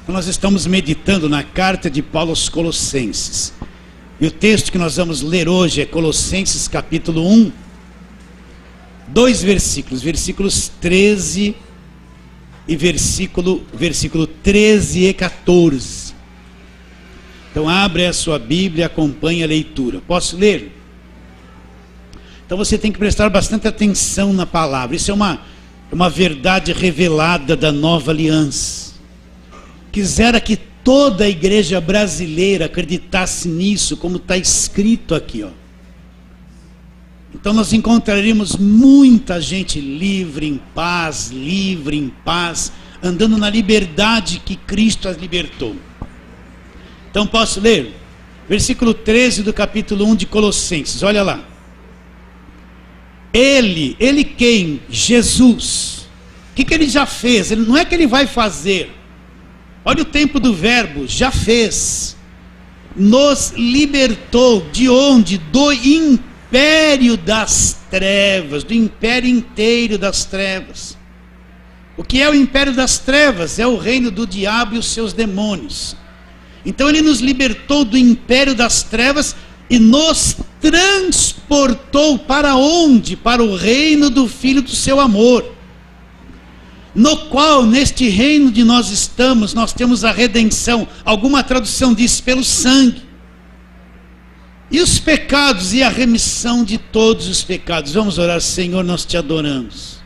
Nós estamos meditando na carta de Paulo aos Colossenses. E o texto que nós vamos ler hoje é Colossenses capítulo 1, 2 versículos, versículos 13 e versículo 13 e 14. Então abre a sua Bíblia e acompanhe a leitura. Posso ler? Então você tem que prestar bastante atenção na palavra. Isso é uma verdade revelada da nova aliança. Quisera que toda a igreja brasileira acreditasse nisso, como está escrito aqui, ó. Então nós encontraríamos muita gente livre em paz, andando na liberdade que Cristo as libertou. Então posso ler? Versículo 13 do capítulo 1 de Colossenses, olha lá. Ele quem? Jesus. O que ele já fez? Não é que ele vai fazer. Olha o tempo do verbo, já fez. Nos libertou de onde? Do império das trevas, do império inteiro das trevas. O que é o império das trevas? É o reino do diabo e os seus demônios. Então ele nos libertou do império das trevas e nos transportou para onde? Para o reino do Filho do seu amor, no qual, neste reino de nós estamos, nós temos a redenção. Alguma tradução diz pelo sangue. E os pecados e a remissão de todos os pecados. Vamos orar. Senhor, nós te adoramos.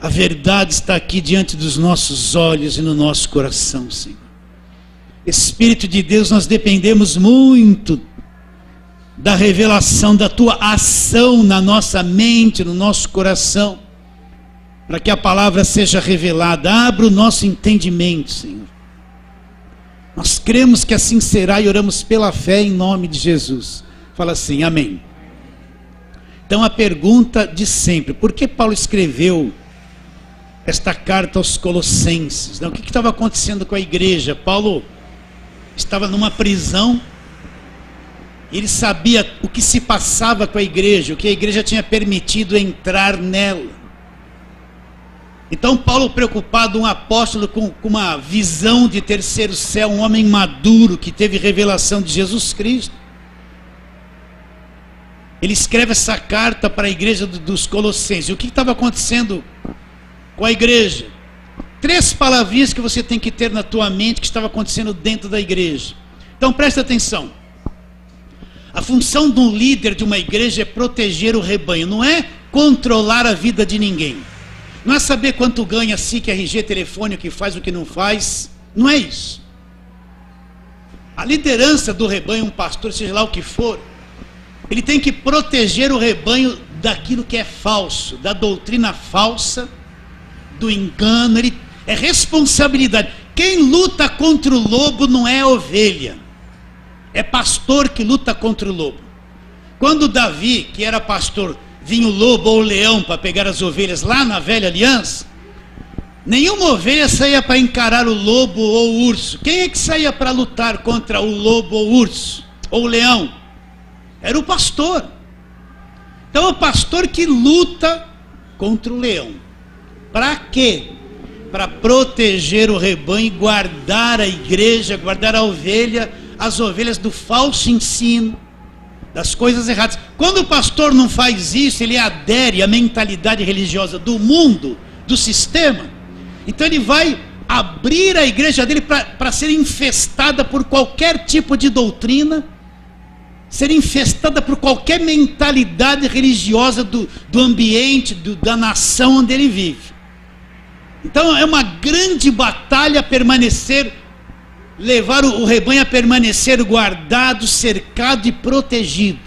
A verdade está aqui diante dos nossos olhos e no nosso coração, Senhor. Espírito de Deus, nós dependemos muito da revelação da tua ação na nossa mente, no nosso coração, para que a palavra seja revelada. Abra o nosso entendimento, Senhor. Nós cremos que assim será e oramos pela fé em nome de Jesus. Fala assim, amém. Então a pergunta de sempre: por que Paulo escreveu esta carta aos Colossenses? O que estava acontecendo com a igreja? Paulo estava numa prisão. Ele sabia o que se passava com a igreja, o que a igreja tinha permitido entrar nela. Então Paulo, preocupado, um apóstolo com uma visão de terceiro céu, um homem maduro que teve revelação de Jesus Cristo, ele escreve essa carta para a igreja dos Colossenses. E o que estava acontecendo com a igreja? 3 palavrinhas que você tem que ter na tua mente que estava acontecendo dentro da igreja. Então presta atenção. A função de um líder de uma igreja é proteger o rebanho, não é controlar a vida de ninguém. Não é saber quanto ganha SIC, RG, telefone, o que faz, o que não faz. Não é isso. A liderança do rebanho, um pastor, seja lá o que for, ele tem que proteger o rebanho daquilo que é falso, da doutrina falsa, do engano. É responsabilidade. Quem luta contra o lobo não é a ovelha. É pastor que luta contra o lobo. Quando Davi, que era pastor, vinha o lobo ou o leão para pegar as ovelhas lá na velha aliança, nenhuma ovelha saía para encarar o lobo ou o urso. Quem é que saía para lutar contra o lobo ou o urso ou o leão? Era o pastor. Então é o pastor que luta contra o leão. Para quê? Para proteger o rebanho e guardar a igreja, guardar a ovelha, as ovelhas do falso ensino, das coisas erradas. Quando o pastor não faz isso, ele adere à mentalidade religiosa do mundo, do sistema. Então ele vai abrir a igreja dele para ser infestada por qualquer tipo de doutrina, ser infestada por qualquer mentalidade religiosa do ambiente, da nação onde ele vive. Então é uma grande batalha permanecer, levar o rebanho a permanecer guardado, cercado e protegido,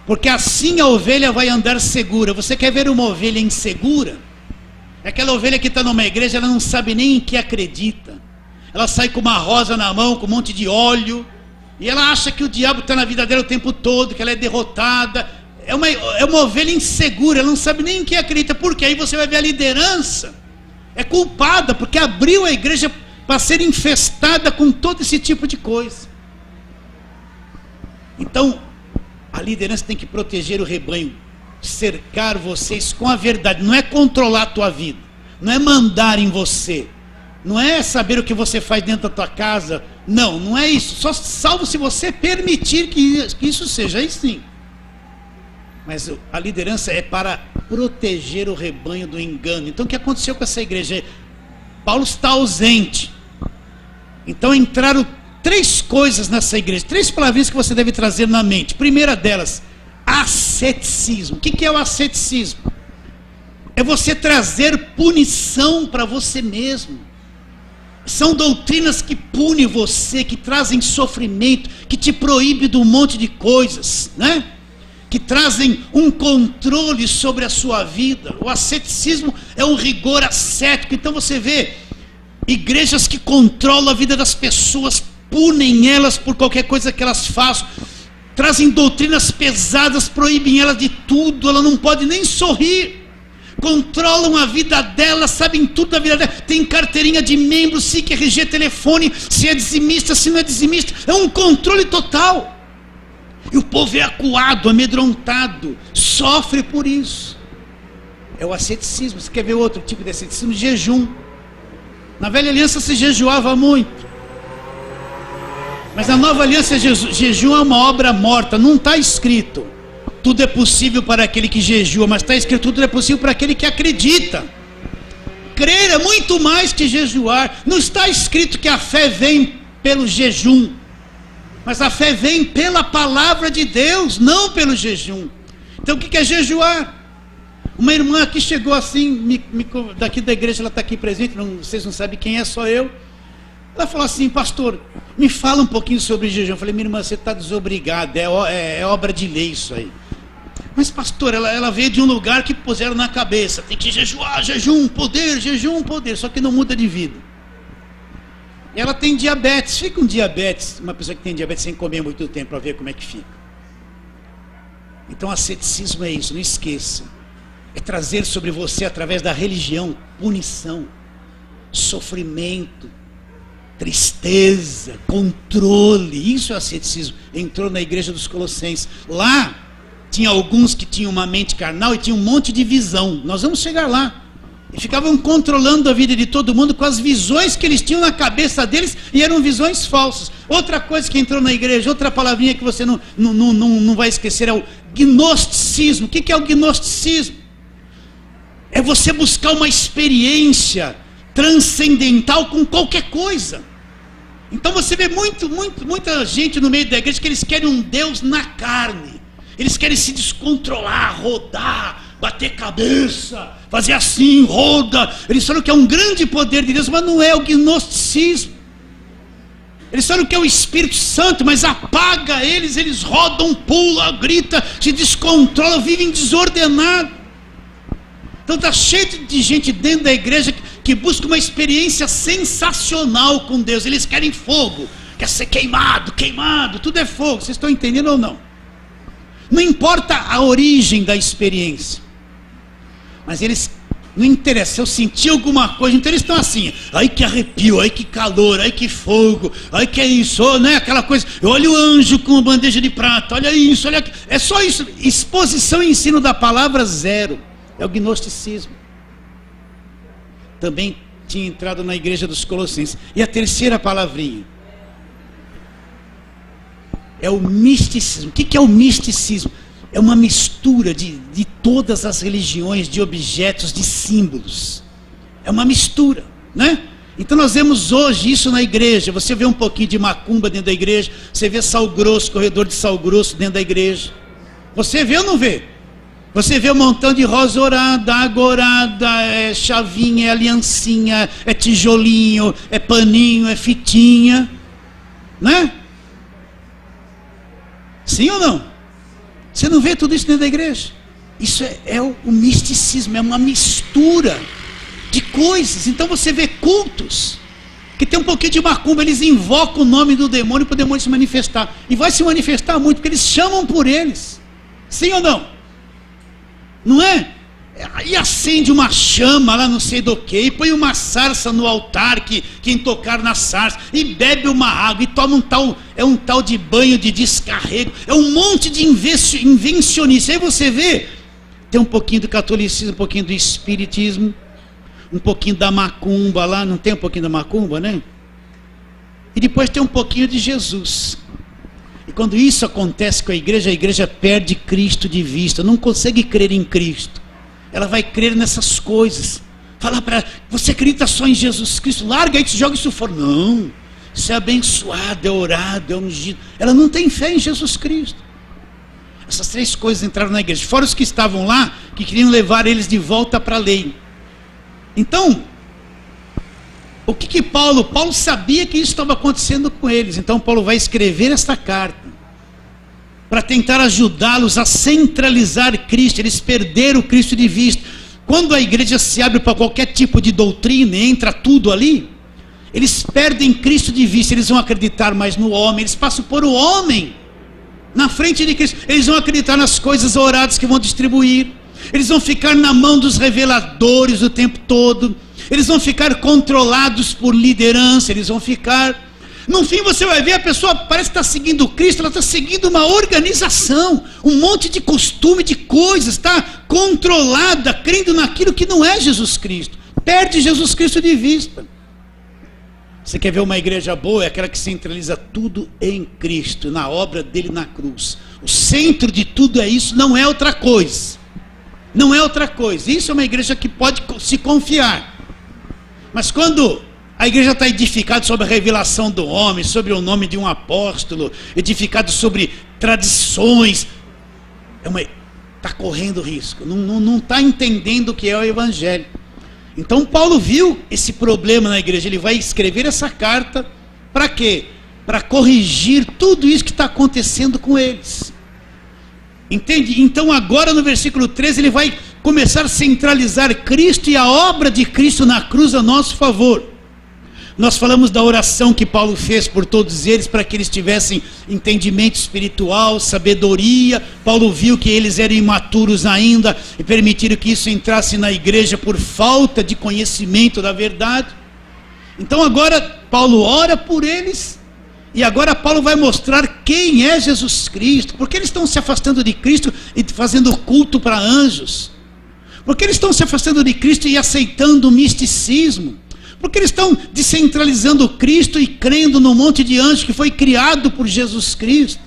porque assim a ovelha vai andar segura. Você quer ver uma ovelha insegura? É aquela ovelha que está numa igreja, ela não sabe nem em que acredita, ela sai com uma rosa na mão, com um monte de óleo, e ela acha que o diabo está na vida dela o tempo todo, que ela é derrotada. É uma ovelha insegura, ela não sabe nem em que acredita, porque aí você vai ver a liderança é culpada, porque abriu a igreja para ser infestada com todo esse tipo de coisa. Então a liderança tem que proteger o rebanho, cercar vocês com a verdade. Não é controlar a tua vida, não é mandar em você, Não é saber o que você faz dentro da tua casa. Não, não é isso. Só salvo se você permitir que isso seja, aí sim. Mas a liderança é para proteger o rebanho do engano. Então o que aconteceu com essa igreja? Paulo está ausente. Então entraram 3 coisas nessa igreja, 3 palavrinhas que você deve trazer na mente. Primeira delas, asceticismo. O que é o asceticismo? É você trazer punição para você mesmo. São doutrinas que punem você, que trazem sofrimento, que te proíbem de um monte de coisas, né? Que trazem um controle sobre a sua vida. O asceticismo é um rigor ascético. Então você vê igrejas que controlam a vida das pessoas, punem elas por qualquer coisa que elas façam, trazem doutrinas pesadas, proíbem elas de tudo, ela não pode nem sorrir. Controlam a vida dela, sabem tudo da vida dela, tem carteirinha de membro, se quer RG, telefone, se é dizimista, se não é dizimista, é um controle total. E o povo é acuado, amedrontado, sofre por isso. É o asceticismo. Você quer ver outro tipo de asceticismo? Jejum. Na velha aliança se jejuava muito, mas na nova aliança jejum é uma obra morta, não está escrito tudo é possível para aquele que jejua, mas está escrito tudo é possível para aquele que acredita. Crer é muito mais que jejuar. Não está escrito que a fé vem pelo jejum, mas a fé vem pela palavra de Deus, não pelo jejum. Então o que é jejuar? Uma irmã aqui chegou assim, daqui da igreja, ela está aqui presente, vocês não sabem quem é, só eu. Ela falou assim: pastor, me fala um pouquinho sobre jejum. Eu falei: minha irmã, você está desobrigada, é obra de lei isso aí. Mas pastor, ela veio de um lugar que puseram na cabeça, tem que jejuar, jejum, poder, só que não muda de vida. E ela tem diabetes, fica um diabetes, uma pessoa que tem diabetes sem comer muito tempo, para ver como é que fica. Então asceticismo é isso, não esqueça. É trazer sobre você, através da religião, punição, sofrimento, tristeza, controle. Isso é asceticismo. Entrou na igreja dos Colossenses. Lá tinha alguns que tinham uma mente carnal e tinham um monte de visão. Nós vamos chegar lá. E ficavam controlando a vida de todo mundo com as visões que eles tinham na cabeça deles, e eram visões falsas. Outra coisa que entrou na igreja, outra palavrinha que você não vai esquecer, é o gnosticismo. O que é o gnosticismo? É você buscar uma experiência transcendental com qualquer coisa. Então você vê muita gente no meio da igreja que eles querem um Deus na carne. Eles querem se descontrolar, rodar, bater cabeça, fazer assim, roda. Eles falam que é um grande poder de Deus, mas não é o gnosticismo. Eles falam que é o Espírito Santo, mas apaga eles rodam, pulam, gritam, se descontrolam, vivem desordenados. Então está cheio de gente dentro da igreja que busca uma experiência sensacional com Deus. Eles querem fogo, quer ser queimado, tudo é fogo. Vocês estão entendendo ou não? Não importa a origem da experiência, mas eles, não interessa, se eu sentir alguma coisa, então eles estão assim: ai que arrepio, ai que calor, ai que fogo, ai que é isso, né? Aquela coisa, olha o anjo com a bandeja de prata, olha isso, olha aquilo. É só isso, exposição e ensino da palavra zero. É o gnosticismo. Também tinha entrado na igreja dos Colossenses. E a terceira palavrinha é o misticismo. O que é o misticismo? É uma mistura de todas as religiões, de objetos, de símbolos. É uma mistura, né? Então nós vemos hoje isso na igreja. Você vê um pouquinho de macumba dentro da igreja, você vê sal grosso, corredor de sal grosso dentro da igreja. Você vê ou não vê? Você vê um montão de rosa orada, agorada, é chavinha, é aliancinha, é tijolinho, é paninho, é fitinha, né? Sim ou não? Você não vê tudo isso dentro da igreja? Isso é o misticismo, é uma mistura de coisas. Então você vê cultos que tem um pouquinho de macumba, eles invocam o nome do demônio para o demônio se manifestar. E vai se manifestar muito, porque eles chamam por eles. Sim ou não? Não é? E acende uma chama lá não sei do que, e põe uma sarça no altar, que quem tocar na sarça, e bebe uma água, e toma um tal de banho de descarrego, é um monte de invencionice. Aí você vê, tem um pouquinho do catolicismo, um pouquinho do espiritismo, um pouquinho da macumba lá, não tem um pouquinho da macumba, né? E depois tem um pouquinho de Jesus. E quando isso acontece com a igreja perde Cristo de vista, não consegue crer em Cristo. Ela vai crer nessas coisas. Fala para ela, você acredita só em Jesus Cristo? Larga isso, joga isso fora. Não, isso é abençoado, é orado, é ungido. Ela não tem fé em Jesus Cristo. Essas três coisas entraram na igreja. Fora os que estavam lá, que queriam levar eles de volta para a lei. Então, o que Paulo sabia que isso estava acontecendo com eles. Então Paulo vai escrever esta carta para tentar ajudá-los a centralizar Cristo. Eles perderam o Cristo de vista. Quando a igreja se abre para qualquer tipo de doutrina e entra tudo ali, eles perdem Cristo de vista. Eles vão acreditar mais no homem. Eles passam por o homem na frente de Cristo. Eles vão acreditar nas coisas oradas que vão distribuir. Eles vão ficar na mão dos reveladores o tempo todo. Eles vão ficar controlados por liderança. Eles vão ficar... No fim você vai ver, a pessoa parece que está seguindo Cristo, ela está seguindo uma organização, um monte de costume, de coisas, está controlada, crendo naquilo que não é Jesus Cristo. Perde Jesus Cristo de vista. Você quer ver uma igreja boa? É aquela que centraliza tudo em Cristo, na obra dele na cruz. O centro de tudo é isso, não é outra coisa. Não é outra coisa. Isso é uma igreja que pode se confiar. Mas quando a igreja está edificada sobre a revelação do homem, sobre o nome de um apóstolo, edificado sobre tradições, está correndo risco, não está entendendo o que é o evangelho. Então Paulo viu esse problema na igreja, ele vai escrever essa carta, para quê? Para corrigir tudo isso que está acontecendo com eles. Entende? Então agora no versículo 13 ele vai começar a centralizar Cristo e a obra de Cristo na cruz a nosso favor. Nós falamos da oração que Paulo fez por todos eles, para que eles tivessem entendimento espiritual, sabedoria. Paulo viu que eles eram imaturos ainda e permitiram que isso entrasse na igreja por falta de conhecimento da verdade. Então agora Paulo ora por eles, e agora Paulo vai mostrar quem é Jesus Cristo. Porque eles estão se afastando de Cristo e fazendo culto para anjos? Porque eles estão se afastando de Cristo e aceitando o misticismo? Porque eles estão descentralizando Cristo e crendo no monte de anjos que foi criado por Jesus Cristo.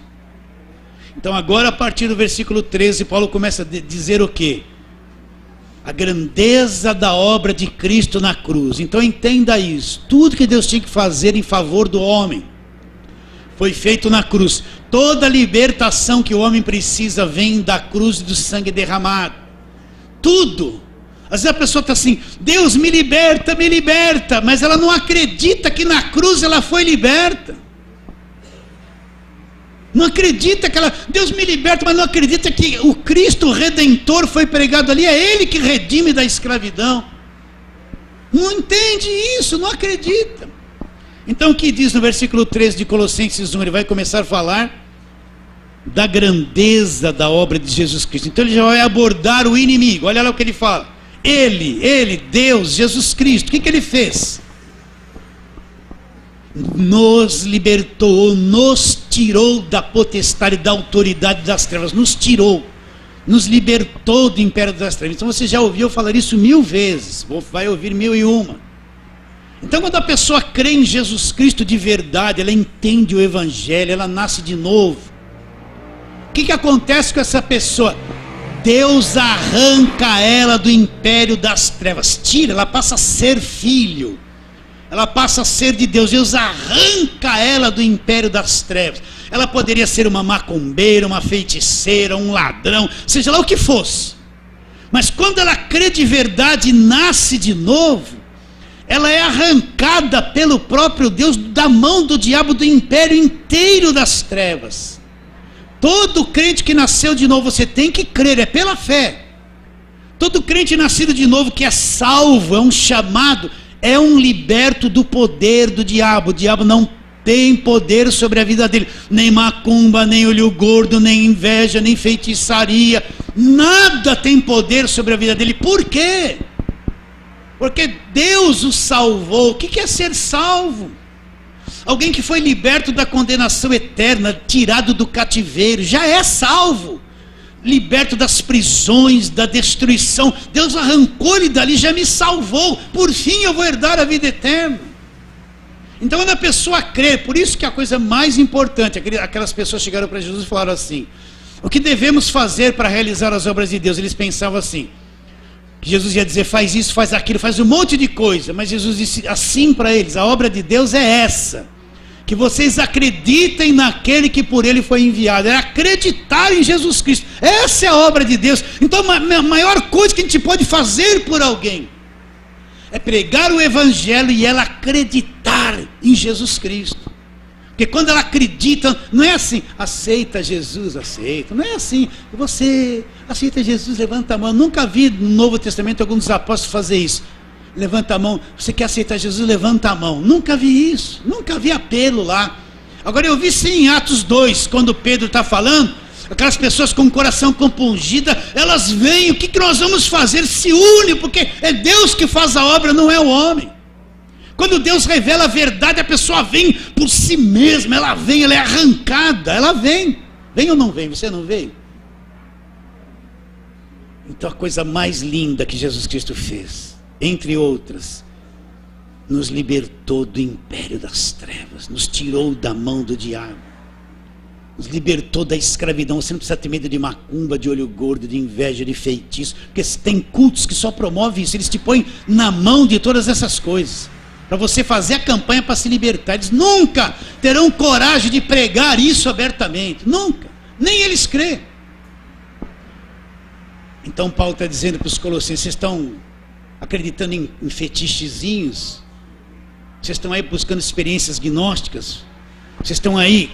Então agora, a partir do versículo 13, Paulo começa a dizer o quê? A grandeza da obra de Cristo na cruz. Então entenda isso. Tudo que Deus tinha que fazer em favor do homem foi feito na cruz. Toda libertação que o homem precisa vem da cruz e do sangue derramado. Tudo. Às vezes a pessoa está assim, Deus me liberta, mas ela não acredita que na cruz ela foi liberta. Não acredita que Deus me liberta, mas não acredita que o Cristo Redentor foi pregado ali, é Ele que redime da escravidão. Não entende isso, não acredita. Então o que diz no versículo 13 de Colossenses 1? Ele vai começar a falar da grandeza da obra de Jesus Cristo. Então ele já vai abordar o inimigo. Olha lá o que ele fala. Ele, Deus, Jesus Cristo, o que ele fez? Nos libertou, nos tirou da potestade, da autoridade das trevas, nos tirou, nos libertou do império das trevas. Então você já ouviu falar isso 1000 vezes, vai ouvir 1001. Então quando a pessoa crê em Jesus Cristo de verdade, ela entende o evangelho, ela nasce de novo. O que acontece com essa pessoa? Deus arranca ela do império das trevas, tira, ela passa a ser filho, ela passa a ser de Deus. Deus arranca ela do império das trevas. Ela poderia ser uma macumbeira, uma feiticeira, um ladrão, seja lá o que fosse, mas quando ela crê de verdade e nasce de novo, ela é arrancada pelo próprio Deus da mão do diabo, do império inteiro das trevas. Todo crente que nasceu de novo, você tem que crer, é pela fé. Todo crente nascido de novo que é salvo, é um chamado, é um liberto do poder do diabo. O diabo não tem poder sobre a vida dele, nem macumba, nem olho gordo, nem inveja, nem feitiçaria, nada tem poder sobre a vida dele. Por quê? Porque Deus o salvou. O que é ser salvo? Alguém que foi liberto da condenação eterna, tirado do cativeiro, já é salvo. liberto das prisões, da destruição. Deus arrancou ele dali, já me salvou. Por fim eu vou herdar a vida eterna. Então quando a pessoa crê, por isso que a coisa mais importante, aquelas pessoas chegaram para Jesus e falaram assim: o que devemos fazer para realizar as obras de Deus? Eles pensavam assim, que Jesus ia dizer, faz isso, faz aquilo, faz um monte de coisa. Mas Jesus disse assim para eles: a obra de Deus é essa, que vocês acreditem naquele que por ele foi enviado. É acreditar em Jesus Cristo. Essa é a obra de Deus. Então a maior coisa que a gente pode fazer por alguém é pregar o evangelho e ela acreditar em Jesus Cristo. Porque quando ela acredita, não é assim, aceita Jesus, aceita. Não é assim, você aceita Jesus, levanta a mão. Nunca vi no Novo Testamento alguns apóstolos fazer isso. Levanta a mão, você quer aceitar Jesus, levanta a mão. Nunca vi isso, nunca vi apelo lá. Agora eu vi sim em Atos 2, quando Pedro está falando, aquelas pessoas com o coração compungido, elas vêm, o que nós vamos fazer? Se une, porque é Deus que faz a obra, não é o homem. Quando Deus revela a verdade, a pessoa vem por si mesma, ela vem, ela é arrancada, ela vem. Vem ou não vem? Você não veio? Então a coisa mais linda que Jesus Cristo fez, entre outras, nos libertou do império das trevas, nos tirou da mão do diabo, nos libertou da escravidão. Você não precisa ter medo de macumba, de olho gordo, de inveja, de feitiço, porque tem cultos que só promovem isso, eles te põem na mão de todas essas coisas, para você fazer a campanha para se libertar. Eles nunca terão coragem de pregar isso abertamente, nunca, nem eles crêem. Então Paulo está dizendo para os colossenses: vocês estão acreditando em fetichezinhos, vocês estão aí buscando experiências gnósticas, vocês estão aí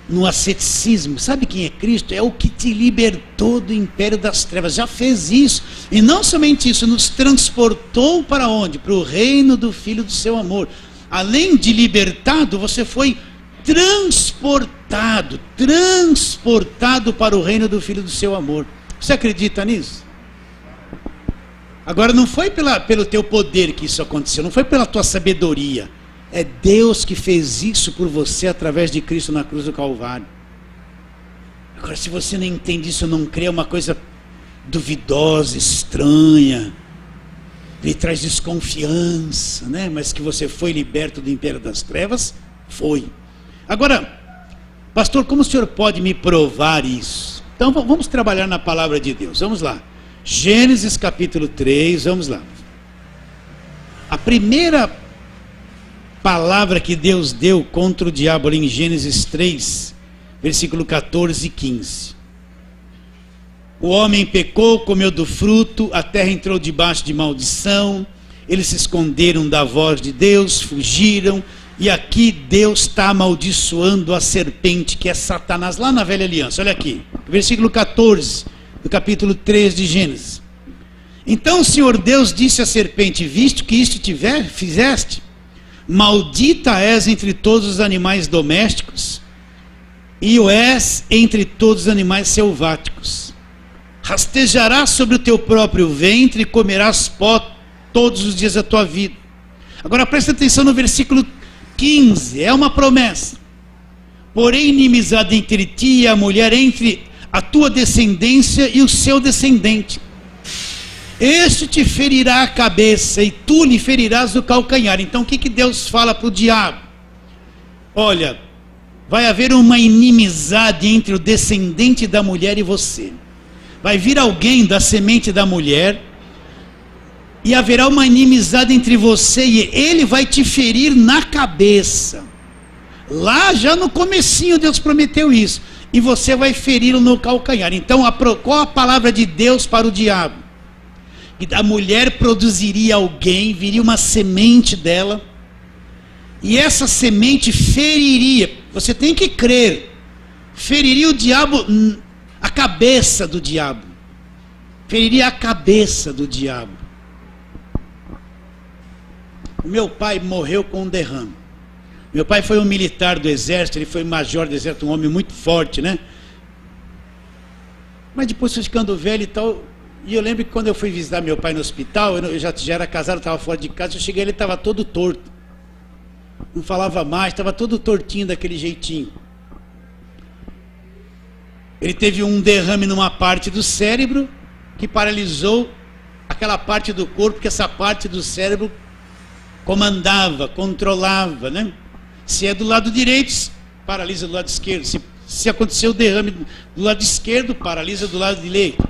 no asceticismo. Sabe quem é Cristo? É o que te libertou do império das trevas, já fez isso, e não somente isso, nos transportou para onde? Para o reino do Filho do seu amor. Além de libertado, você foi transportado para o reino do Filho do seu amor. Você acredita nisso? Agora não foi pelo teu poder que isso aconteceu, não foi pela tua sabedoria. É Deus que fez isso por você através de Cristo na cruz do Calvário. Agora, se você não entende isso, não crê, é uma coisa duvidosa, estranha, lhe traz desconfiança, né? Mas que você foi liberto do império das trevas, foi. Agora, pastor, como o senhor pode me provar isso? Então vamos trabalhar na palavra de Deus, vamos lá. Gênesis capítulo 3, vamos lá. A primeira palavra que Deus deu contra o diabo ali em Gênesis 3, versículo 14 e 15. O homem pecou, comeu do fruto, a terra entrou debaixo de maldição, eles se esconderam da voz de Deus, fugiram, e aqui Deus está amaldiçoando a serpente, que é Satanás, lá na velha aliança. Olha aqui, versículo 14 do capítulo 3 de Gênesis. Então o Senhor Deus disse à serpente: visto que isto fizeste, maldita és entre todos os animais domésticos, e o és entre todos os animais selváticos. Rastejarás sobre o teu próprio ventre e comerás pó todos os dias da tua vida. Agora presta atenção no versículo 15, é uma promessa. Porém inimizade entre ti e a mulher, entre a tua descendência e o seu descendente. Este te ferirá a cabeça e tu lhe ferirás o calcanhar. Então o que Deus fala para o diabo? Olha, vai haver uma inimizade entre o descendente da mulher e você. Vai vir alguém da semente da mulher e haverá uma inimizade entre você e ele vai te ferir na cabeça. Lá já no comecinho Deus prometeu isso. E você vai feri-lo no calcanhar. Então qual a palavra de Deus para o diabo? Que a mulher produziria alguém, viria uma semente dela, e essa semente feriria, você tem que crer, feriria o diabo, a cabeça do diabo, feriria a cabeça do diabo. O meu pai morreu com um derrame. Meu pai foi um militar do exército, ele foi major do exército, um homem muito forte, né? Mas depois foi ficando velho e tal. E eu lembro que quando eu fui visitar meu pai no hospital, eu já era casado, estava fora de casa, eu cheguei, ele estava todo torto. Não falava mais, estava todo tortinho daquele jeitinho. Ele teve um derrame numa parte do cérebro que paralisou aquela parte do corpo que essa parte do cérebro comandava, controlava, né? Se é do lado direito, paralisa do lado esquerdo. Se aconteceu o derrame do lado esquerdo, paralisa do lado direito.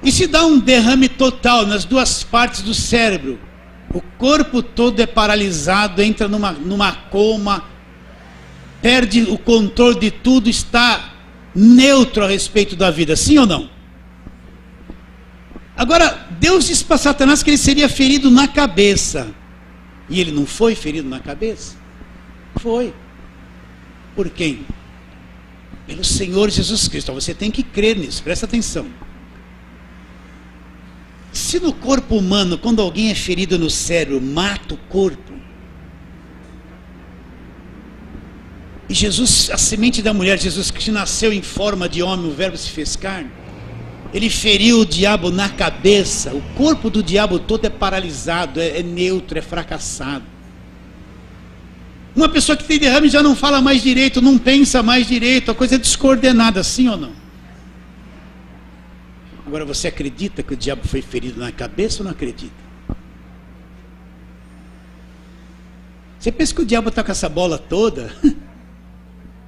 E se dá um derrame total nas duas partes do cérebro, o corpo todo é paralisado, entra numa coma, perde o controle de tudo, está neutro a respeito da vida, sim ou não? Agora, Deus disse para Satanás que ele seria ferido na cabeça. E ele não foi ferido na cabeça? Foi. Por quem? Pelo Senhor Jesus Cristo. Você tem que crer nisso, presta atenção. Se no corpo humano, quando alguém é ferido no cérebro, mata o corpo, e Jesus, a semente da mulher, Jesus Cristo nasceu em forma de homem, o verbo se fez carne, ele feriu o diabo na cabeça, o corpo do diabo todo é paralisado, é neutro, é fracassado. Uma pessoa que tem derrame já não fala mais direito, não pensa mais direito, a coisa é descoordenada, sim ou não? Agora, você acredita que o diabo foi ferido na cabeça ou não acredita? Você pensa que o diabo está com essa bola toda?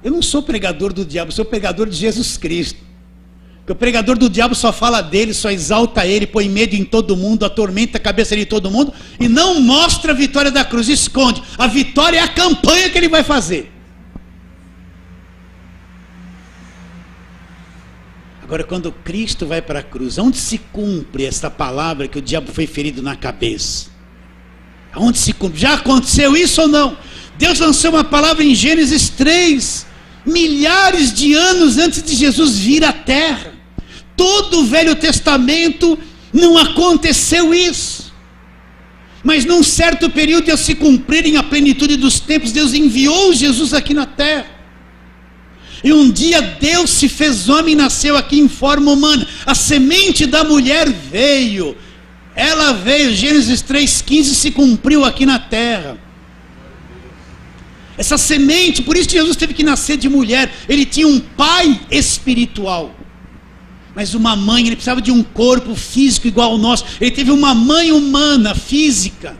Eu não sou pregador do diabo, sou pregador de Jesus Cristo. Porque o pregador do diabo só fala dele, só exalta ele, põe medo em todo mundo, atormenta a cabeça de todo mundo e não mostra a vitória da cruz, esconde. A vitória é a campanha que ele vai fazer. Agora, quando Cristo vai para a cruz, onde se cumpre esta palavra que o diabo foi ferido na cabeça? Onde se cumpre? Já aconteceu isso ou não? Deus lançou uma palavra em Gênesis 3, milhares de anos antes de Jesus vir à terra. Todo o Velho Testamento não aconteceu isso. Mas num certo período de se cumprirem a plenitude dos tempos, Deus enviou Jesus aqui na terra. E um dia Deus se fez homem e nasceu aqui em forma humana. A semente da mulher veio. Ela veio, Gênesis 3,15 se cumpriu aqui na terra. Essa semente, por isso Jesus teve que nascer de mulher. Ele tinha um pai espiritual, mas uma mãe, ele precisava de um corpo físico igual ao nosso. Ele teve uma mãe humana, física.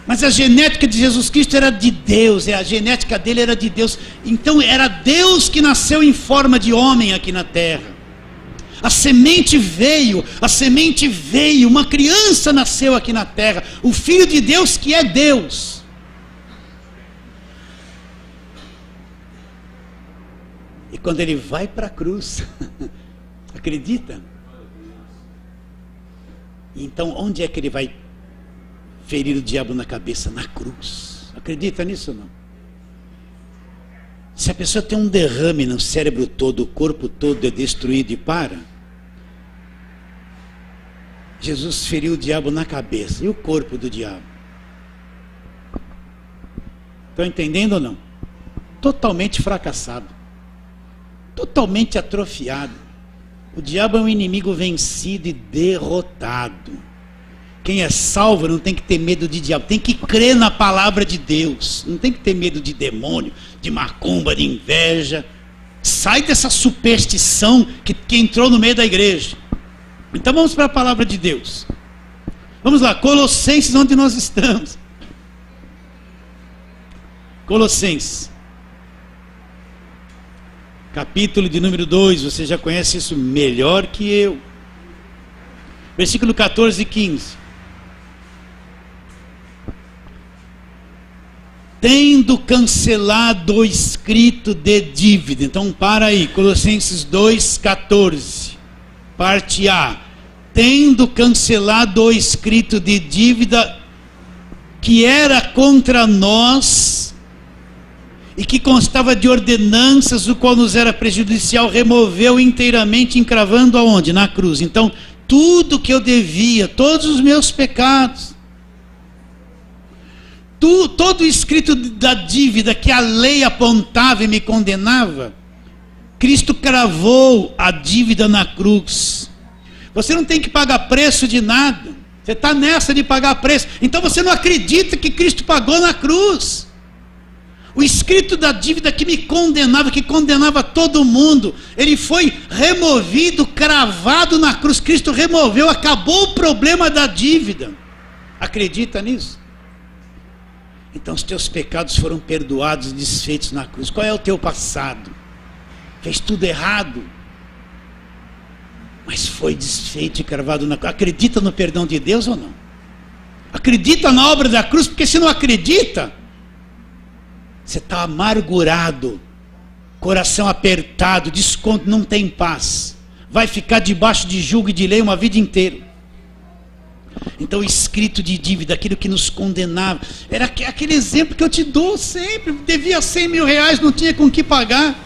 Mas a genética de Jesus Cristo era de Deus, a genética dele era de Deus. Então era Deus que nasceu em forma de homem aqui na terra. A semente veio, uma criança nasceu aqui na terra, o Filho de Deus que é Deus. E quando ele vai para a cruz, acredita? Então onde é que ele vai ferir o diabo na cabeça? Na cruz. Acredita nisso ou não? Se a pessoa tem um derrame no cérebro todo, o corpo todo é destruído e para, Jesus feriu o diabo na cabeça. E o corpo do diabo? Estão entendendo ou não? Totalmente fracassado, totalmente atrofiado. O diabo é um inimigo vencido e derrotado. Quem é salvo não tem que ter medo de diabo, tem que crer na palavra de Deus, não tem que ter medo de demônio, de macumba, de inveja. Sai dessa superstição que entrou no meio da igreja. Então vamos para a palavra de Deus. Vamos lá, Colossenses, onde nós estamos. Colossenses, capítulo de número 2, você já conhece isso melhor que eu. Versículo 14 e 15. Tendo cancelado o escrito de dívida. Então para aí, Colossenses 2,14, parte A. Tendo cancelado o escrito de dívida que era contra nós e que constava de ordenanças, o qual nos era prejudicial, removeu inteiramente, encravando aonde? Na cruz. Então tudo que eu devia, todos os meus pecados, todo o escrito da dívida que a lei apontava e me condenava, Cristo cravou a dívida na cruz. Você não tem que pagar preço de nada, você está nessa de pagar preço, então você não acredita que Cristo pagou na cruz. O escrito da dívida que me condenava, que condenava todo mundo, ele foi removido, cravado na cruz. Cristo removeu, acabou o problema da dívida. Acredita nisso? Então os teus pecados foram perdoados e desfeitos na cruz. Qual é o teu passado? Fez tudo errado, mas foi desfeito e cravado na cruz. Acredita no perdão de Deus ou não? Acredita na obra da cruz? Porque se não acredita, você está amargurado, coração apertado, desconto, não tem paz, vai ficar debaixo de julgo e de lei uma vida inteira. Então o escrito de dívida, aquilo que nos condenava, era aquele exemplo que eu te dou sempre. Devia 100 mil reais, não tinha com que pagar,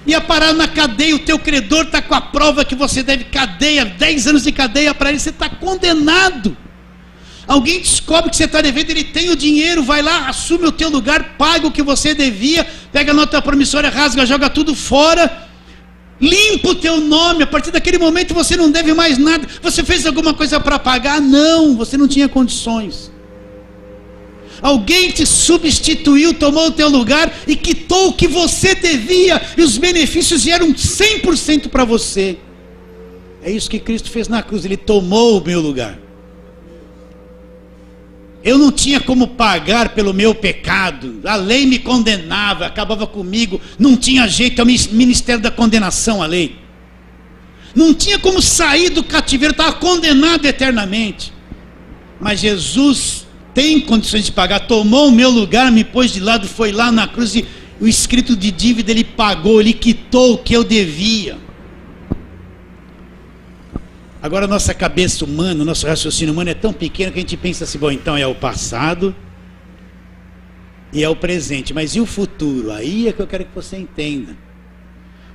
ia parar na cadeia, o teu credor está com a prova que você deve, cadeia, 10 anos de cadeia para ele, você está condenado. Alguém descobre que você está devendo, ele tem o dinheiro, vai lá, assume o teu lugar, paga o que você devia, pega a nota promissória, rasga, joga tudo fora, limpa o teu nome. A partir daquele momento você não deve mais nada. Você fez alguma coisa para pagar? Não, você não tinha condições. Alguém te substituiu, tomou o teu lugar e quitou o que você devia, e os benefícios vieram 100% para você. É isso que Cristo fez na cruz, ele tomou o meu lugar. Eu não tinha como pagar pelo meu pecado, a lei me condenava, acabava comigo, não tinha jeito, é o ministério da condenação, a lei. Não tinha como sair do cativeiro, estava condenado eternamente. Mas Jesus tem condições de pagar, tomou o meu lugar, me pôs de lado, foi lá na cruz e o escrito de dívida ele pagou, ele quitou o que eu devia. Agora a nossa cabeça humana, o nosso raciocínio humano é tão pequeno que a gente pensa assim, bom, então é o passado e é o presente, mas e o futuro? Aí é que eu quero que você entenda.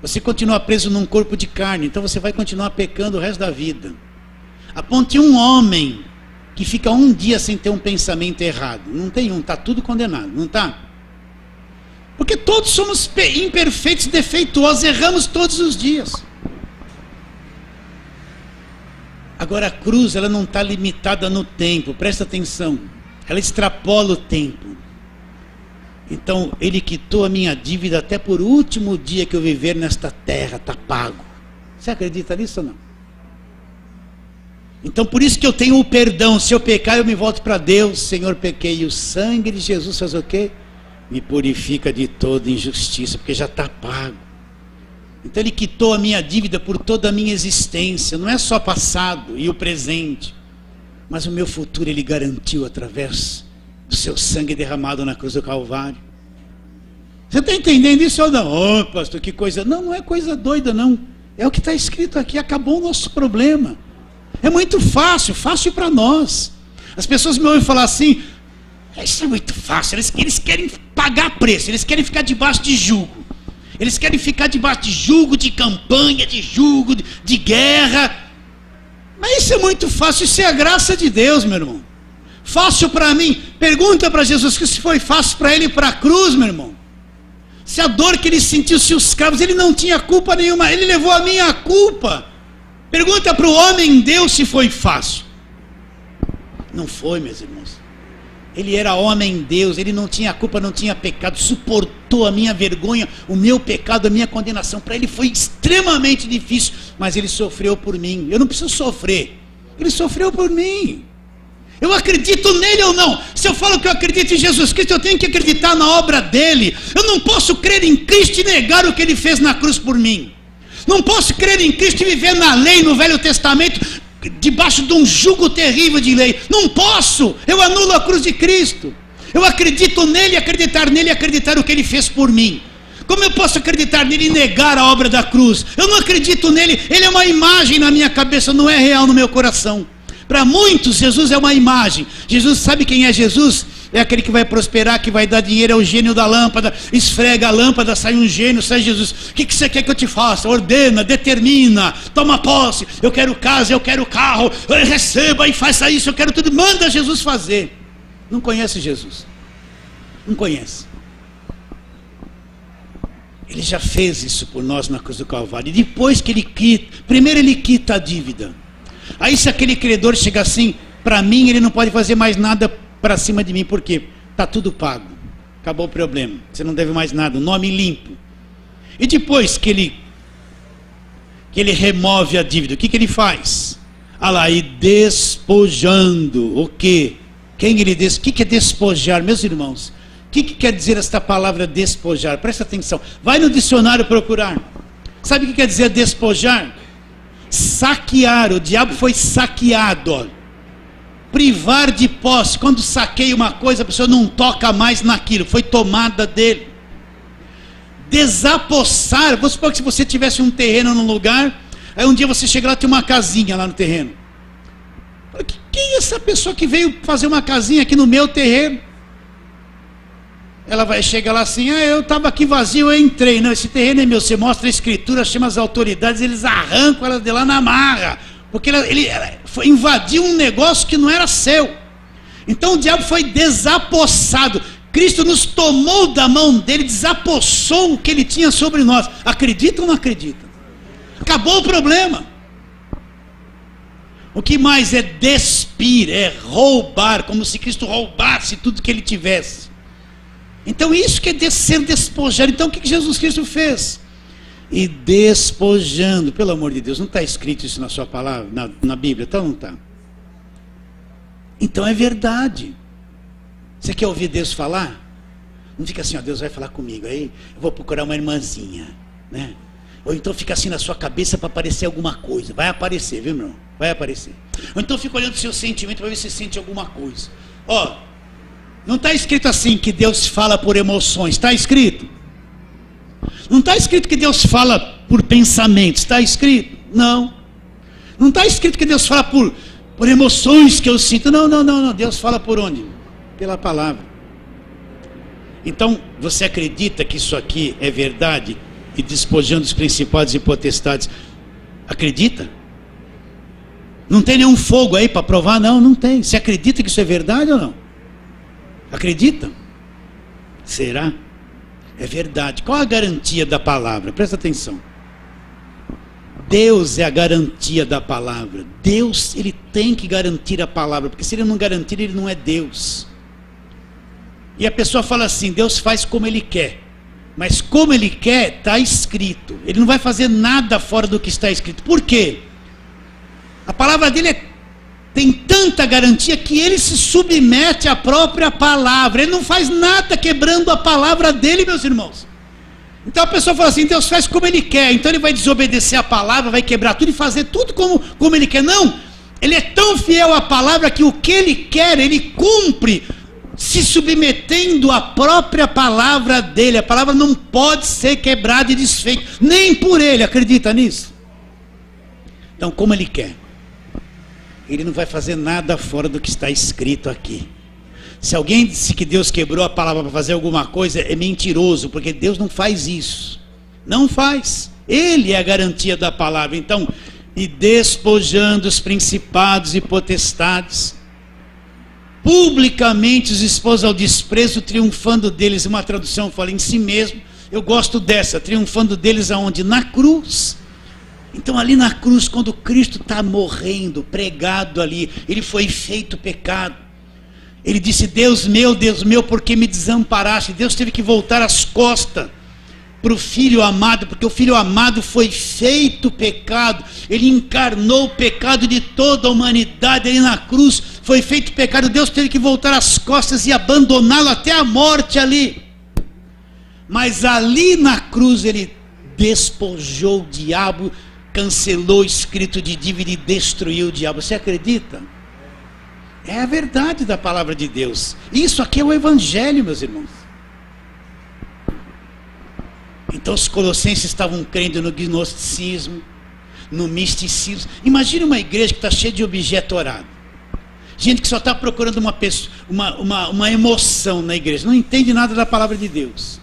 Você continua preso num corpo de carne, então você vai continuar pecando o resto da vida. Aponte um homem que fica um dia sem ter um pensamento errado. Não tem um, está tudo condenado, não está? Porque todos somos imperfeitos, defeituosos, erramos todos os dias. Agora a cruz, ela não está limitada no tempo, presta atenção, ela extrapola o tempo. Então ele quitou a minha dívida até por último dia que eu viver nesta terra, está pago. Você acredita nisso ou não? Então por isso que eu tenho o perdão, se eu pecar eu me volto para Deus, Senhor, pequei, e o sangue de Jesus faz o quê? Me purifica de toda injustiça, porque já está pago. Então ele quitou a minha dívida por toda a minha existência, não é só passado e o presente, mas o meu futuro ele garantiu através do seu sangue derramado na cruz do Calvário. Você está entendendo isso ou não? Oh, pastor, que coisa... Não, não é coisa doida não, é o que está escrito aqui, acabou o nosso problema. É muito fácil, fácil para nós. As pessoas me ouvem falar assim, isso é muito fácil, eles querem pagar preço, eles querem ficar debaixo de jugo. Eles querem ficar debaixo de jugo, de campanha, de jugo, de guerra. Mas isso é muito fácil, isso é a graça de Deus, meu irmão. Fácil para mim. Pergunta para Jesus que se foi fácil para ele ir para a cruz, meu irmão. Se a dor que ele sentiu, se os cravos, ele não tinha culpa nenhuma, ele levou a minha culpa. Pergunta para o homem Deus se foi fácil. Não foi, meus irmãos. Ele era homem Deus, ele não tinha culpa, não tinha pecado, suportou a minha vergonha, o meu pecado, a minha condenação. Para ele foi extremamente difícil, mas ele sofreu por mim. Eu não preciso sofrer, ele sofreu por mim. Eu acredito nele ou não? Se eu falo que eu acredito em Jesus Cristo, eu tenho que acreditar na obra dele. Eu não posso crer em Cristo e negar o que ele fez na cruz por mim. Não posso crer em Cristo e viver na lei, no Velho Testamento, debaixo de um jugo terrível de lei. Não posso, eu anulo a cruz de Cristo. Eu acredito nele, acreditar o que ele fez por mim. Como eu posso acreditar nele e negar a obra da cruz? Eu não acredito nele, ele é uma imagem na minha cabeça, não é real no meu coração. Para muitos Jesus é uma imagem. Jesus, sabe quem é Jesus? É aquele que vai prosperar, que vai dar dinheiro, é o gênio da lâmpada. Esfrega a lâmpada, sai um gênio, sai Jesus. O que você quer que eu te faça? Ordena, determina, toma posse. Eu quero casa, eu quero carro, receba e faça isso, eu quero tudo. Manda Jesus fazer. Não conhece Jesus. Não conhece. Ele já fez isso por nós na cruz do Calvário. E depois que ele quita, primeiro ele quita a dívida. Aí se aquele credor chega assim, para mim ele não pode fazer mais nada para cima de mim, porque está tudo pago. Acabou o problema. Você não deve mais nada, um nome limpo. E depois que ele remove a dívida, o que ele faz? Ah lá, e despojando o quê? Quem ele o que é despojar, meus irmãos? O que quer dizer esta palavra despojar? Presta atenção. Vai no dicionário procurar. Sabe o que quer dizer despojar? Saquear. O diabo foi saqueado. Ó. Privar de posse. Quando saqueia uma coisa, a pessoa não toca mais naquilo. Foi tomada dele. Desapossar. Vamos supor que se você tivesse um terreno num lugar, aí um dia você chega lá e tem uma casinha lá no terreno. Quem é essa pessoa que veio fazer uma casinha aqui no meu terreno? Ela vai chegar lá assim, eu estava aqui vazio, eu entrei. Não, esse terreno é meu. Você mostra a escritura, chama as autoridades, eles arrancam ela de lá na marra. Porque ele invadiu um negócio que não era seu. Então o diabo foi desapossado. Cristo nos tomou da mão dele, desapossou o que ele tinha sobre nós. Acredita ou não acredita? Acabou o problema. O que mais é despir, é roubar, como se Cristo roubasse tudo que ele tivesse. Então isso que é ser despojado. Então o que Jesus Cristo fez? E despojando, pelo amor de Deus, não está escrito isso na sua palavra, na Bíblia, então não está. Então é verdade. Você quer ouvir Deus falar? Não fica assim, ó, Deus vai falar comigo, aí eu vou procurar uma irmãzinha, né? Ou então fica assim na sua cabeça para aparecer alguma coisa. Vai aparecer, viu, meu irmão? Vai aparecer. Ou então fica olhando o seu sentimento para ver se sente alguma coisa. Ó, não está escrito assim que Deus fala por emoções. Está escrito? Não está escrito que Deus fala por pensamentos. Está escrito? Não. Não está escrito que Deus fala por emoções que eu sinto. Não. Deus fala por onde? Pela palavra. Então, você acredita que isso aqui é verdade? E despojando os principados e potestades. Acredita? Não tem nenhum fogo aí para provar? Não tem. Você acredita que isso é verdade ou não? Acredita? Será? É verdade. Qual a garantia da palavra? Presta atenção. Deus é a garantia da palavra. Deus, ele tem que garantir a palavra, porque se ele não garantir, ele não é Deus. E a pessoa fala assim, Deus faz como ele quer. Mas como ele quer, está escrito. Ele não vai fazer nada fora do que está escrito. Por quê? A palavra dele tem tanta garantia que ele se submete à própria palavra. Ele não faz nada quebrando a palavra dele, meus irmãos. Então a pessoa fala assim, Deus faz como ele quer. Então ele vai desobedecer a palavra, vai quebrar tudo e fazer tudo como ele quer. Não, ele é tão fiel à palavra que o que ele quer, ele cumpre, se submetendo à própria palavra dele. A palavra não pode ser quebrada e desfeita, nem por ele. Acredita nisso? Então, como ele quer, ele não vai fazer nada fora do que está escrito aqui. Se alguém disse que Deus quebrou a palavra para fazer alguma coisa, é mentiroso, porque Deus não faz isso. Não faz. Ele é a garantia da palavra. Então, e despojando os principados e potestades, publicamente os expôs ao desprezo, triunfando deles. Uma tradução fala em si mesmo. Eu gosto dessa, triunfando deles aonde? Na cruz. Então ali na cruz, quando Cristo está morrendo, pregado ali, ele foi feito pecado. Ele disse, Deus meu, por que me desamparaste? Deus teve que voltar as costas para o Filho amado, porque o Filho amado foi feito pecado. Ele encarnou o pecado de toda a humanidade ali na cruz, foi feito pecado. Deus teve que voltar as costas e abandoná-lo até a morte ali. Mas ali na cruz ele despojou o diabo, cancelou o escrito de dívida e destruiu o diabo. Você acredita? É a verdade da palavra de Deus. Isso aqui é o evangelho, meus irmãos. Então os colossenses estavam crendo no gnosticismo, no misticismo. Imagine uma igreja que está cheia de objeto orado. Gente que só está procurando uma emoção na igreja. Não entende nada da palavra de Deus.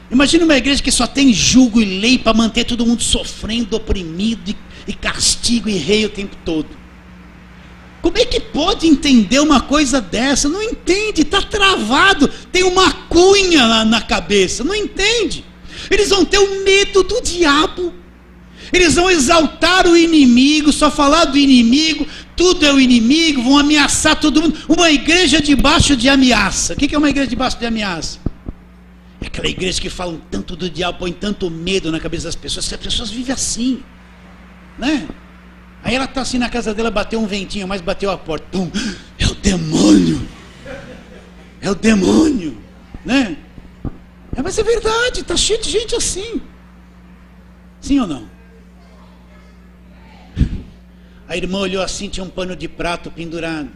Imagine uma igreja que só tem jugo e lei para manter todo mundo sofrendo, oprimido e castigo e rei o tempo todo. Como é que pode entender uma coisa dessa? Não entende, está travado, tem uma cunha na cabeça, não entende. Eles vão ter o medo do diabo, eles vão exaltar o inimigo, só falar do inimigo, tudo é o inimigo, vão ameaçar todo mundo. Uma igreja debaixo de ameaça. O que é uma igreja debaixo de ameaça? Aquela igreja que fala tanto do diabo, põe tanto medo na cabeça das pessoas, que as pessoas vivem assim, né? Aí ela está assim na casa dela, bateu um ventinho, mas bateu a porta. Pum, é o demônio. É o demônio, né? Mas é verdade, está cheio de gente assim. Sim ou não? A irmã olhou assim, tinha um pano de prato pendurado.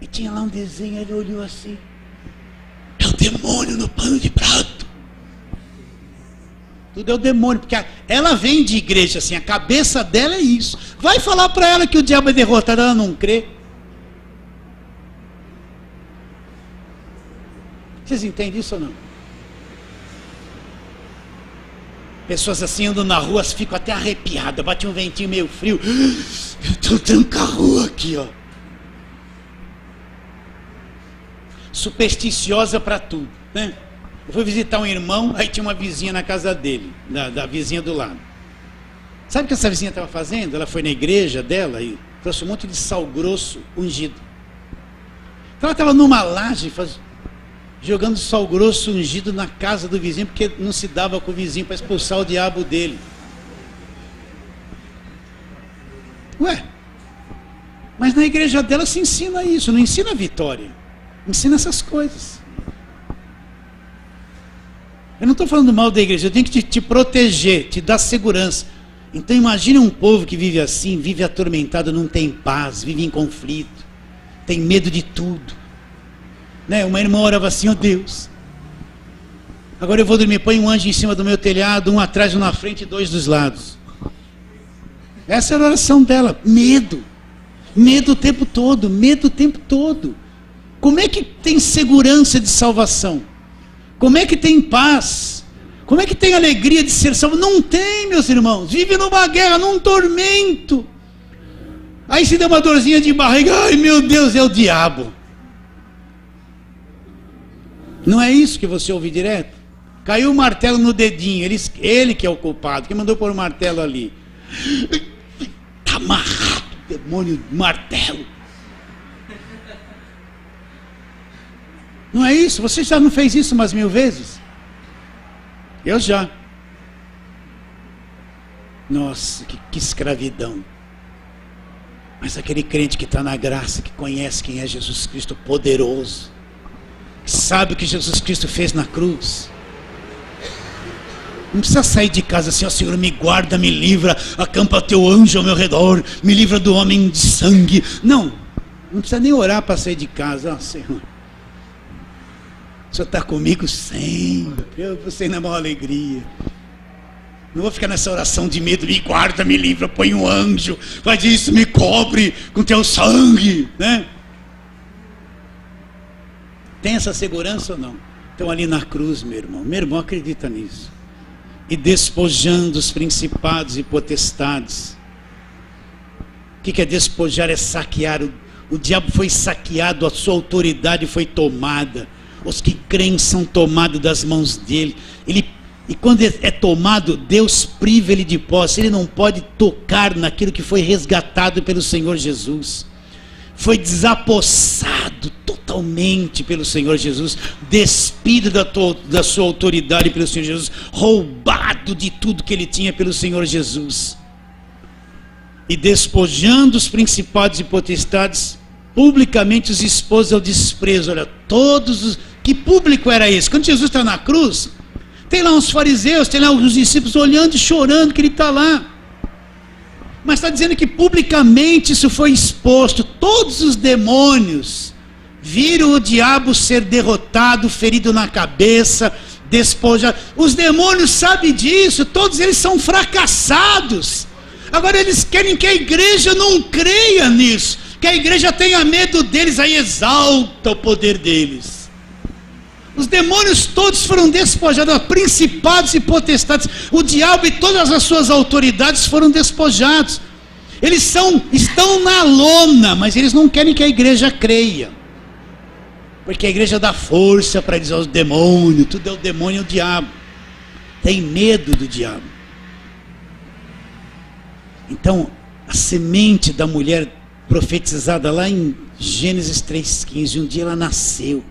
E tinha lá um desenho, ele olhou assim. É o demônio no pano de prato. Tudo é o demônio, porque ela vem de igreja assim, a cabeça dela é isso. Vai falar para ela que o diabo é derrotado, ela não crê. Vocês entendem isso ou não? Pessoas assim andam na rua, ficam até arrepiadas, bate um ventinho meio frio. Eu estou tranca a rua aqui, ó. Supersticiosa para tudo, né? Eu fui visitar um irmão, aí tinha uma vizinha na casa dele, da vizinha do lado. Sabe o que essa vizinha estava fazendo? Ela foi na igreja dela e trouxe um monte de sal grosso ungido. Então ela estava numa laje jogando sal grosso ungido na casa do vizinho, porque não se dava com o vizinho para expulsar o diabo dele. Ué, mas na igreja dela se ensina isso, não ensina a vitória, ensina essas coisas. Eu não estou falando mal da igreja, eu tenho que te proteger, te dar segurança. Então imagine um povo que vive assim, vive atormentado, não tem paz, vive em conflito, tem medo de tudo, né? Uma irmã orava assim: ó Deus, agora eu vou dormir, põe um anjo em cima do meu telhado, um atrás, um na frente e dois dos lados. Essa era a oração dela. Medo o tempo todo, medo o tempo todo. Como é que tem segurança de salvação? Como é que tem paz? Como é que tem alegria de ser salvo? Não tem, meus irmãos. Vive numa guerra, num tormento. Aí se dá uma dorzinha de barriga, ai meu Deus, é o diabo. Não é isso que você ouve direto? Caiu o martelo no dedinho, ele que é o culpado, que mandou pôr o martelo ali. Está amarrado, demônio, martelo. Não é isso? Você já não fez isso umas 1000 vezes? Eu já. Nossa, que escravidão. Mas aquele crente que está na graça, que conhece quem é Jesus Cristo poderoso, que sabe o que Jesus Cristo fez na cruz, não precisa sair de casa assim: ó Senhor, me guarda, me livra, acampa teu anjo ao meu redor, me livra do homem de sangue. Não precisa nem orar para sair de casa. Ó Senhor, o Senhor está comigo sempre, eu vou sair na maior alegria. Não vou ficar nessa oração de medo: me guarda, me livra, põe um anjo, faz isso, me cobre com teu sangue, né? Tem essa segurança ou não? Então ali na cruz, meu irmão acredita nisso. E despojando os principados e potestades. O que é despojar? É saquear. O diabo foi saqueado, a sua autoridade foi tomada. Os que creem são tomados das mãos dele. E quando é tomado, Deus priva ele de posse. Ele não pode tocar naquilo que foi resgatado pelo Senhor Jesus. Foi desapossado totalmente pelo Senhor Jesus, despido da sua autoridade pelo Senhor Jesus, roubado de tudo que ele tinha pelo Senhor Jesus. E despojando os principados e potestades, publicamente os expôs ao desprezo. Olha, que público era esse? Quando Jesus está na cruz, tem lá uns fariseus, tem lá os discípulos olhando e chorando que ele está lá. Mas está dizendo que publicamente isso foi exposto. Todos os demônios viram o diabo ser derrotado, ferido na cabeça, despojado. Os demônios sabem disso, todos eles são fracassados. Agora eles querem que a igreja não creia nisso, que a igreja tenha medo deles, aí exalta o poder deles. Os demônios todos foram despojados, principados e potestades, o diabo e todas as suas autoridades foram despojados. Eles estão na lona, mas eles não querem que a igreja creia, porque a igreja dá força para dizer aos demônios, tudo é o demônio e o diabo. Tem medo do diabo. Então, a semente da mulher profetizada lá em Gênesis 3,15, um dia ela nasceu.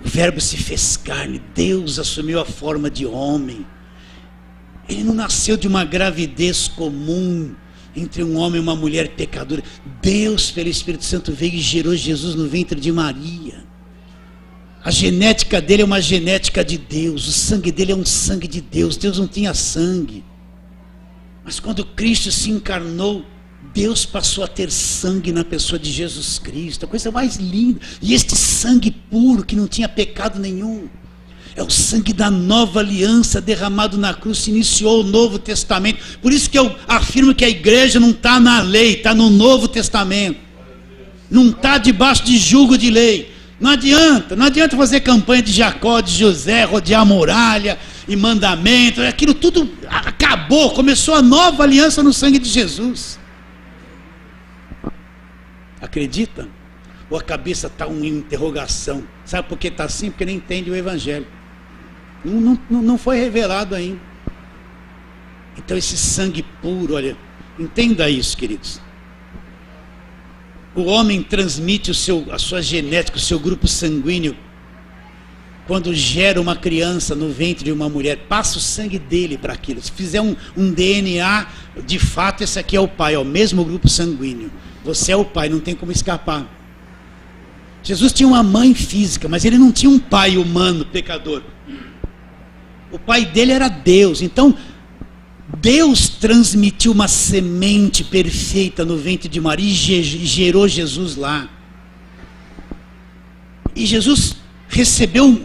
O Verbo se fez carne, Deus assumiu a forma de homem. Ele não nasceu de uma gravidez comum entre um homem e uma mulher pecadora. Deus, pelo Espírito Santo, veio e gerou Jesus no ventre de Maria. A genética dele é uma genética de Deus. O sangue dele é um sangue de Deus. Deus não tinha sangue. Mas quando Cristo se encarnou, Deus passou a ter sangue na pessoa de Jesus Cristo. A coisa mais linda. E este sangue puro, que não tinha pecado nenhum, é o sangue da nova aliança derramado na cruz. Se iniciou o Novo Testamento. Por isso que eu afirmo que a igreja não está na lei, está no Novo Testamento. Não está debaixo de jugo de lei. Não adianta fazer campanha de Jacó, de José, rodear a muralha e mandamento. Aquilo tudo acabou. Começou a nova aliança no sangue de Jesus. Acredita? Ou a cabeça está em interrogação? Sabe por que está assim? Porque não entende o Evangelho. Não foi revelado ainda. Então esse sangue puro, olha, entenda isso, queridos. O homem transmite a sua genética, o seu grupo sanguíneo, quando gera uma criança no ventre de uma mulher, passa o sangue dele para aquilo. Se fizer um DNA, de fato esse aqui é o pai, é o mesmo grupo sanguíneo. Você é o pai, não tem como escapar. Jesus tinha uma mãe física, mas ele não tinha um pai humano, pecador. O pai dele era Deus. Então, Deus transmitiu uma semente perfeita no ventre de Maria e gerou Jesus lá. E Jesus recebeu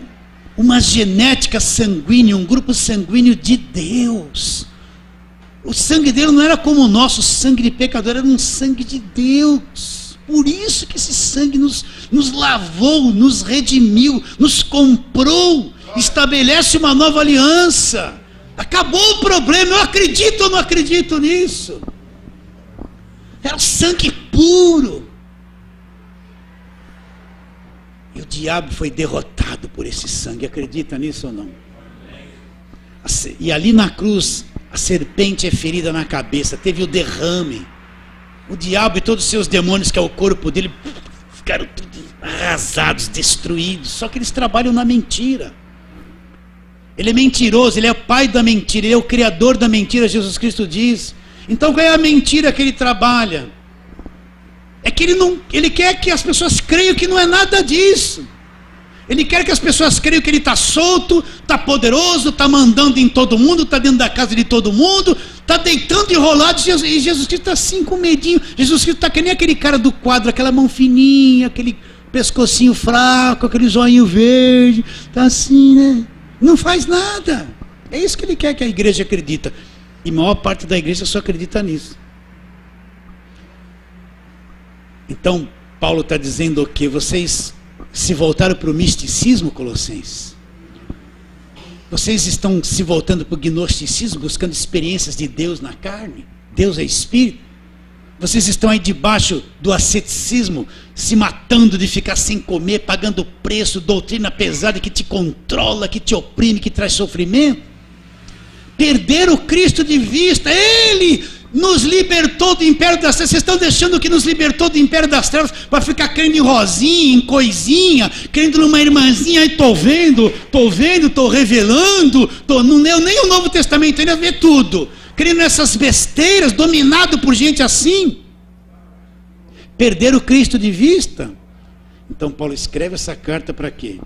uma genética sanguínea, um grupo sanguíneo de Deus. O sangue dele não era como o nosso sangue de pecador, era um sangue de Deus. Por isso que esse sangue nos lavou, nos redimiu, nos comprou, estabelece uma nova aliança. Acabou o problema. Eu acredito ou não acredito nisso? Era o sangue puro. E o diabo foi derrotado por esse sangue. Acredita nisso ou não? E ali na cruz, a serpente é ferida na cabeça. Teve o derrame. O diabo e todos os seus demônios, que é o corpo dele, ficaram tudo arrasados, destruídos. Só que eles trabalham na mentira. Ele é mentiroso, ele é o pai da mentira, ele é o criador da mentira, Jesus Cristo diz. Então qual é a mentira que ele trabalha? É que ele quer que as pessoas creiam que não é nada disso. Ele quer que as pessoas creiam que ele está solto, está poderoso, está mandando em todo mundo, está dentro da casa de todo mundo, está deitando enrolado, e Jesus Cristo está assim com medinho. Jesus Cristo está que nem aquele cara do quadro, aquela mão fininha, aquele pescocinho fraco, aquele zoinho verde, está assim, né? Não faz nada. É isso que ele quer que a igreja acredita. E a maior parte da igreja só acredita nisso. Então, Paulo está dizendo o quê? Vocês se voltaram para o misticismo, Colossenses? Vocês estão se voltando para o gnosticismo, buscando experiências de Deus na carne? Deus é espírito? Vocês estão aí debaixo do asceticismo, se matando de ficar sem comer, pagando preço, doutrina pesada que te controla, que te oprime, que traz sofrimento? Perderam o Cristo de vista. Ele nos libertou do império das trevas. Vocês estão deixando que nos libertou do império das trevas para ficar crendo em rosinha, em coisinha, crendo numa irmãzinha. Aí estou revelando, não leu nem o Novo Testamento, ainda vê tudo. Crendo nessas besteiras, dominado por gente assim. Perderam o Cristo de vista. Então Paulo escreve essa carta para quê?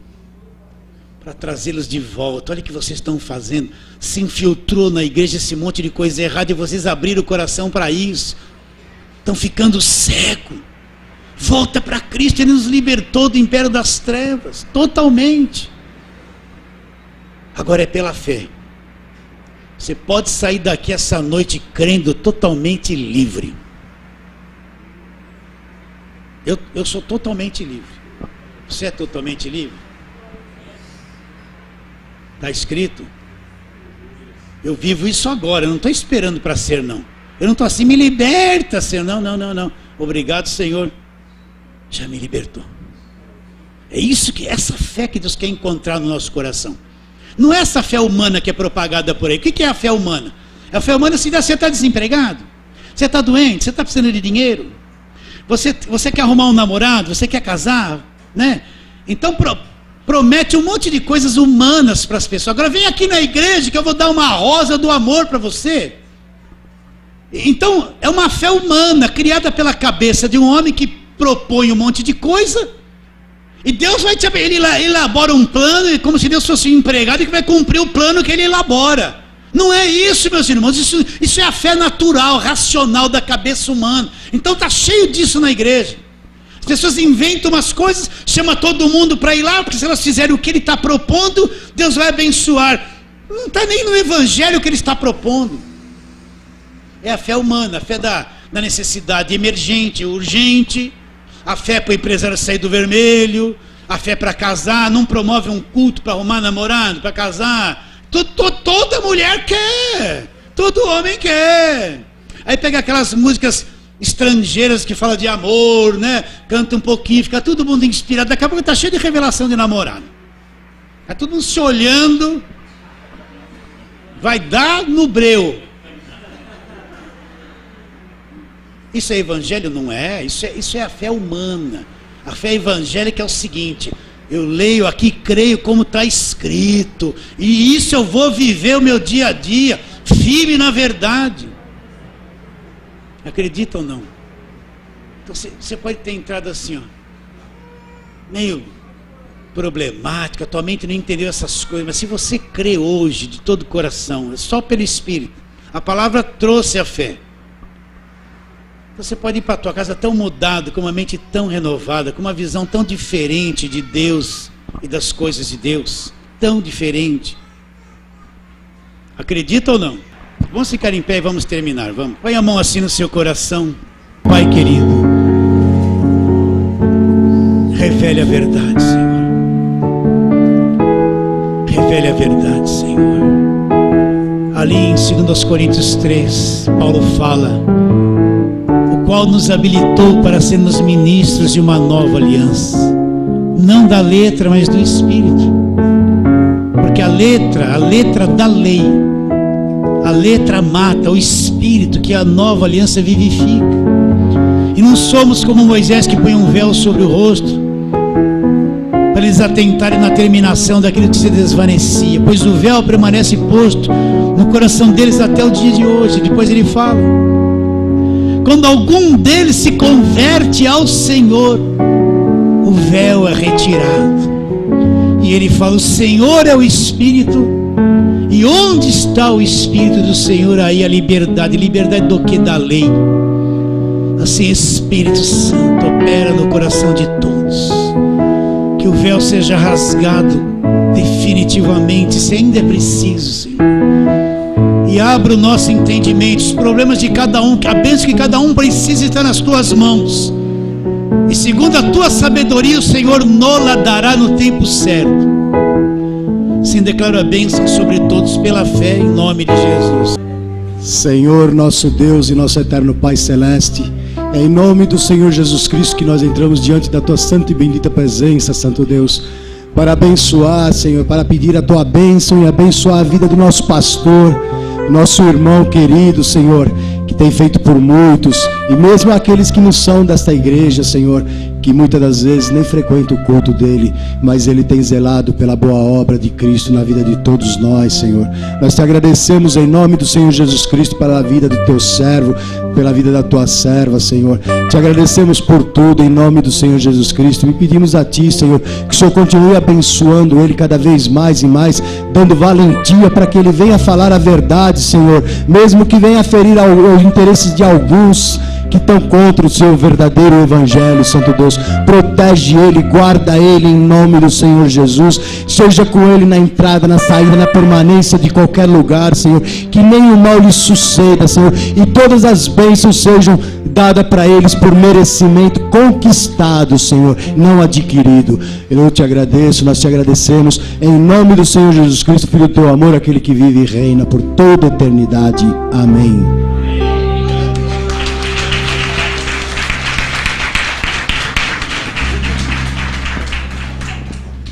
Para trazê-los de volta. Olha o que vocês estão fazendo. Se infiltrou na igreja esse monte de coisa errada e vocês abriram o coração para isso. Estão ficando cegos. Volta para Cristo, Ele nos libertou do império das trevas, totalmente. Agora é pela fé. Você pode sair daqui essa noite crendo totalmente livre. Eu sou totalmente livre. Você é totalmente livre? Está escrito. Eu vivo isso agora, eu não estou esperando para ser, não. Eu não estou assim, me liberta, Senhor. Não. Obrigado, Senhor. Já me libertou. É isso que, essa fé que Deus quer encontrar no nosso coração. Não é essa fé humana que é propagada por aí. O que é a fé humana? A fé humana se você está desempregado, você está doente, você está precisando de dinheiro, você quer arrumar um namorado, você quer casar, né? Então promete um monte de coisas humanas para as pessoas. Agora vem aqui na igreja que eu vou dar uma rosa do amor para você. Então, é uma fé humana, criada pela cabeça de um homem que propõe um monte de coisa, e Deus vai te... Ele elabora um plano, como se Deus fosse um empregado que vai cumprir o plano que ele elabora. Não é isso, meus irmãos, isso é a fé natural, racional da cabeça humana. Então está cheio disso na igreja. As pessoas inventam umas coisas, chamam todo mundo para ir lá, porque se elas fizerem o que ele está propondo, Deus vai abençoar. Não está nem no evangelho que ele está propondo. É a fé humana, a fé da necessidade emergente, urgente, a fé para o empresário sair do vermelho, a fé para casar, não promove um culto para arrumar namorado, para casar. Toda mulher quer, todo homem quer. Aí pega aquelas músicas estrangeiras que falam de amor, né? Canta um pouquinho, fica todo mundo inspirado. Daqui a pouco está cheio de revelação de namorado. Está todo mundo se olhando. Vai dar no breu. Isso é evangelho? Não é. Isso é a fé humana. A fé evangélica é o seguinte: eu leio aqui, creio como está escrito, e isso eu vou viver o meu dia a dia, firme na verdade. Acredita ou não? Então você pode ter entrado assim, ó, meio problemática, tua mente não entendeu essas coisas, mas se você crê hoje de todo o coração, é só pelo Espírito, a palavra trouxe a fé. Você pode ir para a tua casa tão mudado, com uma mente tão renovada, com uma visão tão diferente de Deus e das coisas de Deus, tão diferente. Acredita ou não? Vamos ficar em pé e vamos terminar, vamos. Põe a mão assim no seu coração. Pai querido, revele a verdade, Senhor. Revele a verdade, Senhor. Ali em 2 Coríntios 3, Paulo fala: o qual nos habilitou para sermos ministros de uma nova aliança, não da letra, mas do Espírito. Porque a letra da lei, a letra mata, o Espírito, que é a nova aliança, vivifica. E não somos como Moisés, que põe um véu sobre o rosto para eles atentarem na terminação daquilo que se desvanecia, pois o véu permanece posto no coração deles até o dia de hoje. Depois ele fala: quando algum deles se converte ao Senhor, o véu é retirado. E ele fala: o Senhor é o Espírito, e onde está o Espírito do Senhor, aí a liberdade. Liberdade do que? Da lei. Assim, Espírito Santo opera no coração de todos. Que o véu seja rasgado definitivamente, se ainda é preciso, Senhor. E abra o nosso entendimento, os problemas de cada um, a bênção que cada um precisa estar nas tuas mãos. E segundo a tua sabedoria, o Senhor nos dará no tempo certo. Sim, declaro a bênção sobre todos pela fé, em nome de Jesus. Senhor, nosso Deus e nosso eterno Pai Celeste, é em nome do Senhor Jesus Cristo que nós entramos diante da tua santa e bendita presença, Santo Deus, para abençoar, Senhor, para pedir a tua bênção e abençoar a vida do nosso pastor, nosso irmão querido, Senhor, que tem feito por muitos, e mesmo aqueles que não são desta igreja, Senhor, que muitas das vezes nem frequentam o culto dele, mas ele tem zelado pela boa obra de Cristo na vida de todos nós, Senhor. Nós te agradecemos em nome do Senhor Jesus Cristo pela vida do teu servo, pela vida da tua serva, Senhor. Te agradecemos por tudo em nome do Senhor Jesus Cristo, e pedimos a ti, Senhor, que o Senhor continue abençoando ele cada vez mais e mais, dando valentia para que ele venha falar a verdade, Senhor, mesmo que venha ferir os interesses de alguns que estão contra o seu verdadeiro evangelho. Santo Deus, protege ele, guarda ele em nome do Senhor Jesus, seja com ele na entrada, na saída, na permanência de qualquer lugar, Senhor, que nenhum mal lhe suceda, Senhor, e todas as bênçãos sejam dadas para eles por merecimento conquistado, Senhor, não adquirido. Eu te agradeço, nós te agradecemos em nome do Senhor Jesus Cristo, Filho do teu amor, aquele que vive e reina por toda a eternidade. Amém.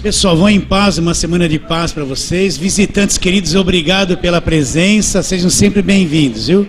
Pessoal, vão em paz, uma semana de paz para vocês. Visitantes queridos, obrigado pela presença, sejam sempre bem-vindos, viu?